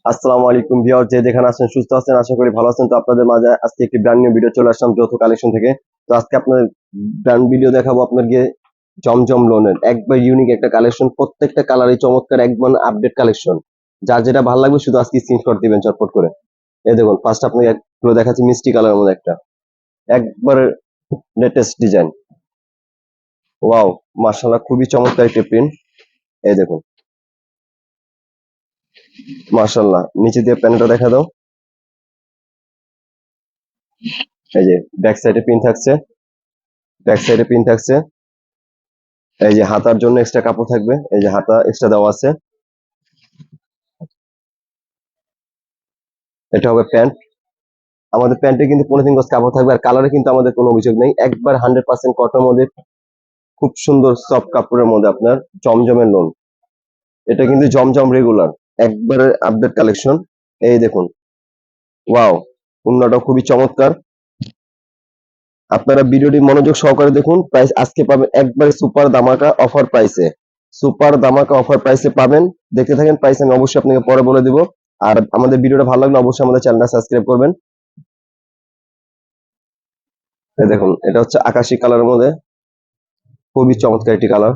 আসসালামু আলাইকুম ভিউয়ার, যে যেখানে আছেন সুস্থ আছেন, আশা করি ভালো আছেন। তো আপনাদের মাঝে আজকে একটি ব্র্যান্ড নিউ ভিডিও চলে আসলাম যৌথ কালেকশন থেকে। তো আজকে আপনার ব্র্যান্ড ভিডিও দেখাবো আপনার গিয়ে জমজম লোনের একবার ইউনিক একটা কালেকশন, প্রত্যেকটা কালারই চমৎকার, একবার আপডেট কালেকশন। যার যেটা ভালো লাগবে শুধু আজকে স্ক্রিনশট দিবেন চটপট করে। এই দেখুন, ফার্স্ট আপনাকে একগুলো দেখাচ্ছি, মিষ্টি কালারের মধ্যে একটা একবার লেটেস্ট ডিজাইন। ওয়াও, মাশাআল্লাহ, খুবই চমৎকার একটা প্রিন্ট। এই দেখুন, মাশাআল্লাহ, নিচে দিয়ে প্যান্টটা দেখা দাও। এই যে ব্যাক সাইডে পিন থাকছে, ব্যাক সাইডে পিন থাকছে। এই যে হাতার জন্য এক্সট্রা কাপড় থাকবে, এই যে হাতা এক্সট্রা দেওয়া আছে। এটা হবে প্যান্ট। আমাদের প্যান্টে কিন্তু 15 গজ কাপড় থাকবে, আর কালারে কিন্তু আমাদের কোনো অভিযোগ নেই, একবার 100% কটনের মধ্যে খুব সুন্দর সফট কাপড়ের মধ্যে আপনার জমজমের লোন। এটা কিন্তু জমজম রেগুলার, একবারে আপডেট কালেকশন। এই দেখুন, ওয়াও, ওড়নাটা খুবই চমৎকার। আপনারা ভিডিওটি মনোযোগ সহকারে দেখুন। প্রাইস আজকে পাবেন একবারে সুপার ধামাকা অফার প্রাইসে, সুপার ধামাকা অফার প্রাইসে পাবেন। দেখতে থাকেন, প্রাইস আমি অবশ্যই আপনাকে পরে বলে দিব। আর আমাদের ভিডিওটা ভালো লাগলে অবশ্যই আমাদের চ্যানেলটা সাবস্ক্রাইব করবেন। এই দেখুন, এটা হচ্ছে আকাশি কালারের মধ্যে খুবই চমৎকার একটি কালার।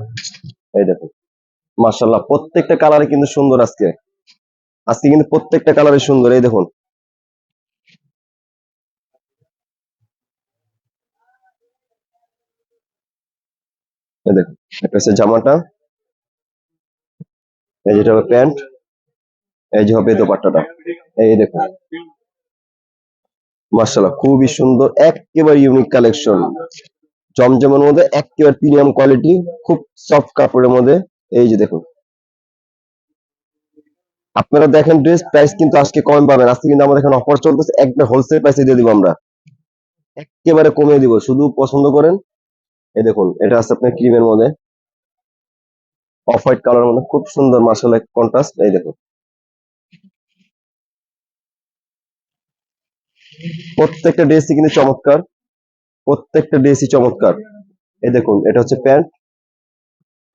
এই দেখুন, মার্শাল্লাহ, প্রত্যেকটা কালারে কিন্তু সুন্দর। আজকে আজকে কিন্তু প্রত্যেকটা কালারে সুন্দর। এই দেখুন, এই দেখুন, এটা হচ্ছে জামাটা, এই যেটা হবে প্যান্ট, এই যে হবে দোপাট্টাটা। এই দেখুন, মার্শাল্লাহ, খুবই সুন্দর, একেবারে ইউনিক কালেকশন। জমজমের মধ্যে একেবারে প্রিমিয়াম কোয়ালিটি, খুব সফট কাপড়ের মধ্যে। এই যে দেখুন, আপনারা দেখেন ড্রেস প্রাইস কিন্তু আজকে কম পাবেন। আজকে কিন্তু আমাদের এখানে অফার চলতেছে, একবার হোলসেল প্রাইসে দিয়ে দিব আমরা, একেবারে কমিয়ে দিব, শুধু পছন্দ করেন। এই দেখুন, এটা আছে আপনার ক্রিমের মধ্যে, অফ হোয়াইট কালার মধ্যে খুব সুন্দর মার্শাল্লাহ কন্ট্রাস্ট। এই দেখুন, প্রত্যেকটা ড্রেসই কিন্তু চমৎকার, প্রত্যেকটা ড্রেসই চমৎকার। এই দেখুন, এটা হচ্ছে প্যান্ট,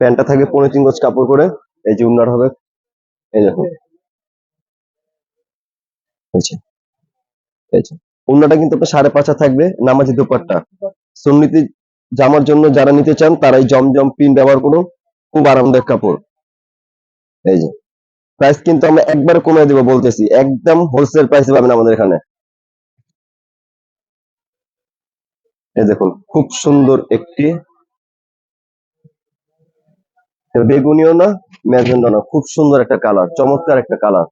প্যান্টটা থাকবে 15 গজ কাপড় করে। এই যে উন্নার হবে, এই দেখুন, এই যে, এই যে উন্নাটা কিন্তু আপনার 5.5 থাকবে, নামাজি দোপাট্টা। সুন্নতি জামার জন্য যারা নিতে চান তারাই জমজম প্রিন্ট ব্যবহার করুন, খুব আরামদায়ক কাপড়। এই যে প্রাইস কিন্তু আমরা একবারে কমিয়ে দিব, বলতেছি একদম হোলসেল প্রাইসে পাবেন আমাদের এখানে। এই দেখুন, খুব সুন্দর একটি বেগুনিও না, ম্যাজেন্ডা না, খুব সুন্দর একটা কালার, চমৎকার একটা কালার,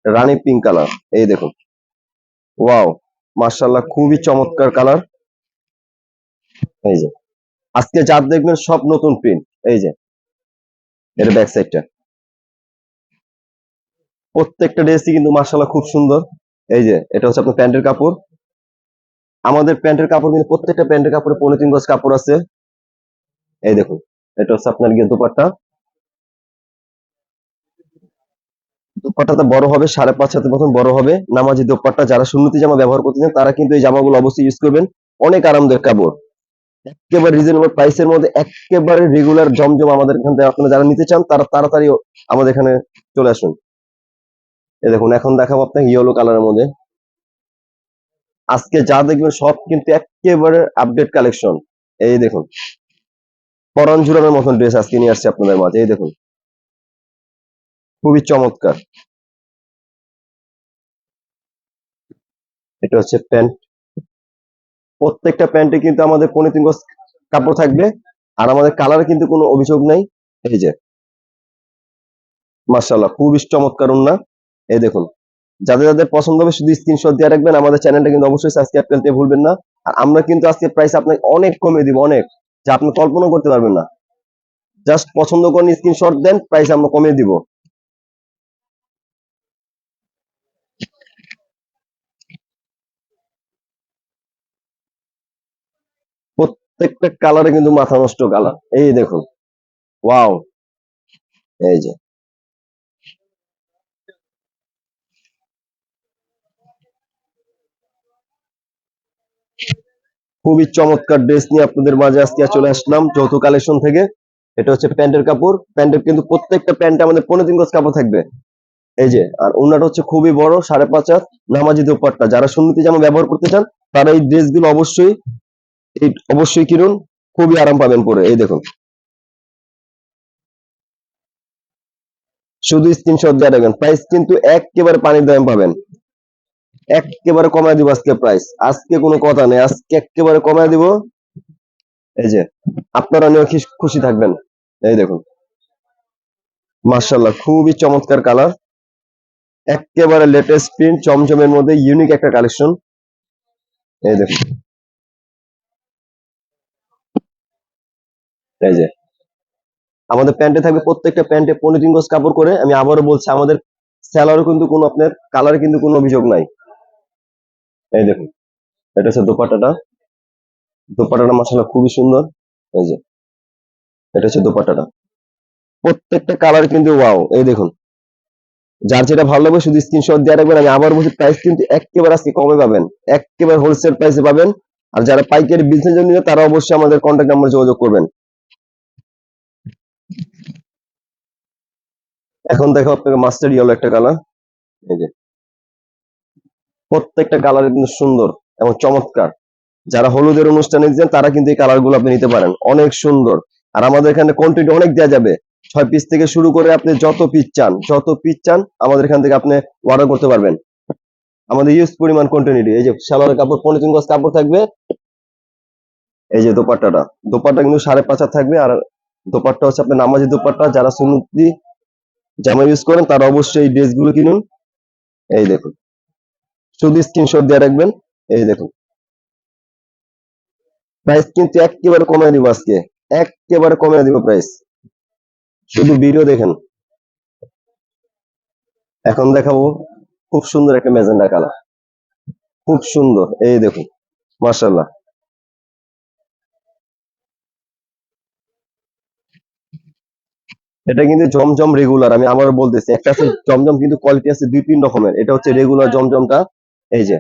রানী পিঙ্ক কালার। এই দেখুন, ওয়াও, মার্শাল্লাহ, খুবই চমৎকার কালার। এই যে আজকে যা দেখবেন সব নতুন প্রিন্ট। এই যে এর ব্যাক সাইডটা, প্রত্যেকটা ড্রেসই কিন্তু মার্শাল্লাহ খুব সুন্দর। এই যে এটা হচ্ছে আপনার প্যান্টের কাপড়। আমাদের প্যান্টের কাপড় কিন্তু প্রত্যেকটা প্যান্টের কাপড়ে 15 গজ কাপড় আছে। এই দেখুন, এটা হচ্ছে আপনার গিয়ে দোপাট্টা। দোপাট্টাটা বড় হবে, 5.5 হাতের মতন বড় হবে, নামাজি দোপাট্টা। যারা সুন্নতি জামা ব্যবহার করতেছেন তারা কিন্তু এই জামাগুলো অবশ্যই ইউজ করবেন, অনেক আরামদায়ক কাপড়, একেবারে রিজনেবল প্রাইসের মধ্যে, একেবারে রেগুলার জমজম। আমাদের এখান থেকে আপনারা যারা নিতে চান তারা তাড়াতাড়ি আমাদের এখানে চলে আসুন। এই দেখুন, এখন দেখাবো আপনাকে ইয়েলো কালারের মধ্যে। আজকে যা দেখবেন সব কিন্তু একেবারে আপডেট কালেকশন। এই দেখুন, পরান জুড়ানোর মতন ড্রেস আজকে নিয়ে আসছে আপনাদের মাঝে। এই দেখুন, খুবই চমৎকার। এটা হচ্ছে প্যান্ট, প্রত্যেকটা প্যান্টে কিন্তু আমাদের 15 গজ কাপড় থাকবে, আর আমাদের কালারে কিন্তু কোনো অভিযোগ নাই। এই যে মার্শাল্লাহ, খুবই চমৎকার ওন্না। এই দেখুন, যাদের যাদের পছন্দ হবে শুধু স্ক্রিনশট দিয়ে রাখবেন। আমাদের চ্যানেলটা কিন্তু অবশ্যই সাবস্ক্রাইব করতে ভুলবেন না। আর আমরা কিন্তু আজকে প্রাইস আপনাকে অনেক কমিয়ে দিব, অনেক, যা আপনি কল্পনা করতে পারবেন না। জাস্ট পছন্দ করেন, স্ক্রিনশট দেন, প্রাইস আমরা কমিয়ে দিব। প্রত্যেকটা কালারে কিন্তু মাথা নষ্ট কালার। এই দেখুন, ওয়াও, এই যে খুবই চমৎকার ড্রেস নিয়ে আপনাদের মাঝে আজকে চলে আসলাম যৌথ কালেকশন থেকে। এটা হচ্ছে প্যান্টের কাপড়, প্যান্টের কিন্তু প্রত্যেকটা প্যান্টে আমাদের 15 গজ কাপড় থাকবে। এই যে, আর ওড়নাটা হচ্ছে খুবই বড়, 5.5 হাত নামাজি দোপাট্টা। যারা সুন্নতি জামা ব্যবহার করতে চান তারা এই ড্রেসগুলো অবশ্যই কিনুন, খুবই আরাম পাবেন পরে। এই দেখুন, শুধু স্ক্রিনশট দিয়ে রাখবেন। প্রাইস কিন্তু একেবারে পানির দাম পাবেন, একেবারে কমায় দিব আজকে প্রাইস। আজকে কোনো কথা নেই, আজকে একেবারে কমায় দিব। এই যে, আপনারা নিয়ে খুশি থাকবেন। এই দেখুন, মার্শাল্লাহ, খুবই চমৎকার কালার, একেবারে লেটেস্ট প্রিন্ট, চমচমের মধ্যে ইউনিক একটা কালেকশন। এই দেখুন, এই যে আমাদের প্যান্টে থাকবে, প্রত্যেকটা প্যান্টে 15 গজ কাপড় করে। আমি আবারও বলছি, আমাদের সেলারও কিন্তু কোনো আপনার কালারে কিন্তু কোনো অভিযোগ নাই। এই দেখুন, এটা হচ্ছে দোপাট্টাটা। দোপাট্টাটা মাশাআল্লাহ খুবই সুন্দর। এই যে, এটা হচ্ছে দোপাট্টাটা, প্রত্যেকটা কালার কিন্তু ওয়াও। এই দেখুন, যার যেটা ভালো লাগবে শুধু স্ক্রিনশট দিয়ে রাখবেন। আমি আবার বলছি, প্রাইস কিন্তু একেবারে আজকে কমে পাবেন, একেবারে হোলসেল প্রাইসে পাবেন। আর যারা পাইকারি বিজনেস জন্য নিবে তারা অবশ্যই আমাদের কন্ট্যাক্ট নাম্বারে যোগাযোগ করবেন। এখন দেখো আপনাকে মাস্টার ইয়েলো একটা কালার। এই যে, প্রত্যেকটা কালার কিন্তু সুন্দর এবং চমৎকার। যারা হলুদের অনুষ্ঠানে দিচ্ছেন তারা কিন্তু এই কালার গুলো আপনি নিতে পারেন, অনেক সুন্দর। আর আমাদের এখানে কোয়ান্টিটি অনেক দেওয়া যাবে, 6 পিস থেকে শুরু করে আপনি যত পিস চান আমাদের এখান থেকে আপনি অর্ডার করতে পারবেন। আমাদের ইউজ পরিমাণ কোয়ান্টিটি। এই যে সালোয়ারের কাপড় 15 গজ কাপড় থাকবে। এই যে দোপাট্টাটা, দোপাট্টা কিন্তু 5.5 হাত থাকবে। আর দোপাট্টা হচ্ছে আপনার নামাজি দোপাট্টা। যারা সুন্নতি জামা ইউজ করেন তারা অবশ্যই এই ড্রেস গুলো কিনুন। এই দেখুন, শুধু স্ক্রিনশট দিয়ে রাখবেন। এই দেখুন, প্রাইস কিন্তু একেবারে কমিয়ে দিব আজকে, একেবারে কমিয়ে দিব প্রাইস, শুধু ভিডিও দেখেন। এখন দেখাবো খুব সুন্দর একটা ম্যাজেন্ডা কালার, খুব সুন্দর। এই দেখুন, মাশাআল্লাহ, এটা কিন্তু জমজম রেগুলার। আমি আবার বলতেছি, একটা আছে জমজম কিন্তু কোয়ালিটি আছে 2-3 রকমের। এটা হচ্ছে রেগুলার জমজমটা। এই যে,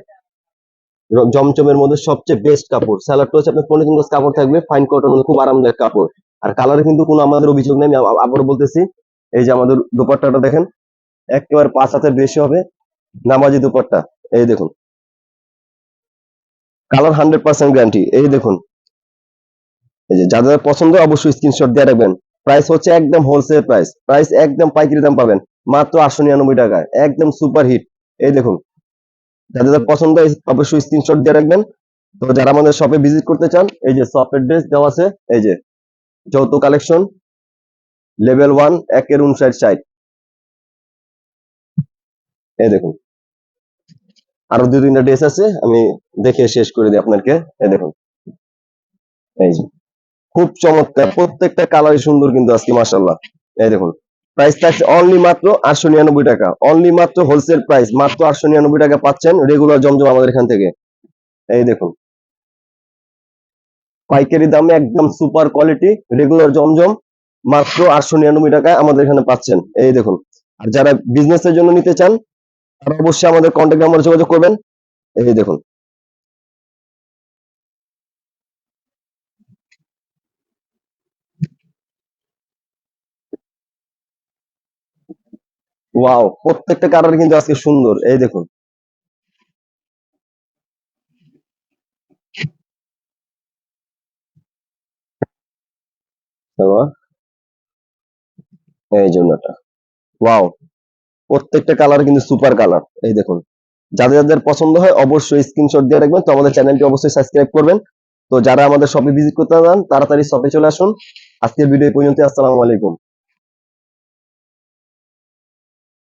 জমজমের মধ্যে সবচেয়ে বেস্ট কাপড়। স্যালাডটা হচ্ছে আপনার 15 গজ কাপড় থাকবে, ফাইন কটন, খুব আরামদায়ক কাপড়। আর কালারে কিন্তু কোনো আমাদের অভিযোগ নেই। আমি আবার বলতেছি, এই যে আমাদের দোপাট্টাটা দেখেন, একেবারে 5 হাতের বেশি হবে, নামাজি দোপাট্টা। এই দেখুন, কালার 100% গ্যারান্টি। এই দেখুন, এই যে যাদের পছন্দ অবশ্যই স্ক্রিনশট দিয়ে রাখবেন। প্রাইস হচ্ছে একদম হোলসেল প্রাইস, প্রাইস একদম পাইকারি দাম পাবেন মাত্র 899 টাকায়, একদম সুপার হিট। এই দেখুন, যাদের পছন্দ অবশ্যই স্ক্রিনশট দিয়ে রাখবেন। তো যারা আমাদের শপে ভিজিট করতে চান, এই যে শপের ড্রেস দেওয়া আছে। এই যে, যৌথ কালেকশন, লেভেল 1, 1-59 60। এই দেখুন, আরো 2-3টা ড্রেস আছে, আমি দেখে শেষ করে দিই আপনাকে। এই দেখুন, এই যে, খুব চমৎকার, প্রত্যেকটা কালারই সুন্দর কিন্তু আজকে, মাশাআল্লাহ। এই দেখুন, প্রাইস থাকছে অনলি মাত্র 899 টাকা, অনলি মাত্র হোলসেল প্রাইস, মাত্র 899 টাকা পাচ্ছেন রেগুলার জমজম আমাদের এখান থেকে। এই দেখুন, পাইকারি দামে একদম সুপার কোয়ালিটি রেগুলার জমজম, মাত্র 899 টাকায় আমাদের এখানে পাচ্ছেন। এই দেখুন, আর যারা বিজনেসের জন্য নিতে চান তারা অবশ্যই আমাদের কন্ট্যাক্ট নাম্বারে যোগাযোগ করবেন। এই দেখুন, ওয়াও, প্রত্যেকটা কালার কিন্তু আজকে সুন্দর। এই দেখুন, সালোয়ার, এই জন্যটা, ওয়াও, প্রত্যেকটা কালার কিন্তু সুপার কালার। এই দেখুন, যাদের যাদের পছন্দ হয় অবশ্যই স্ক্রিনশট দিয়ে রাখবেন। তো আমাদের চ্যানেলটি অবশ্যই সাবস্ক্রাইব করবেন। তো যারা আমাদের শপে ভিজিট করতে চান তাড়াতাড়ি শপে চলে আসুন। আজকের ভিডিও এই পর্যন্ত। আসসালামু আলাইকুম।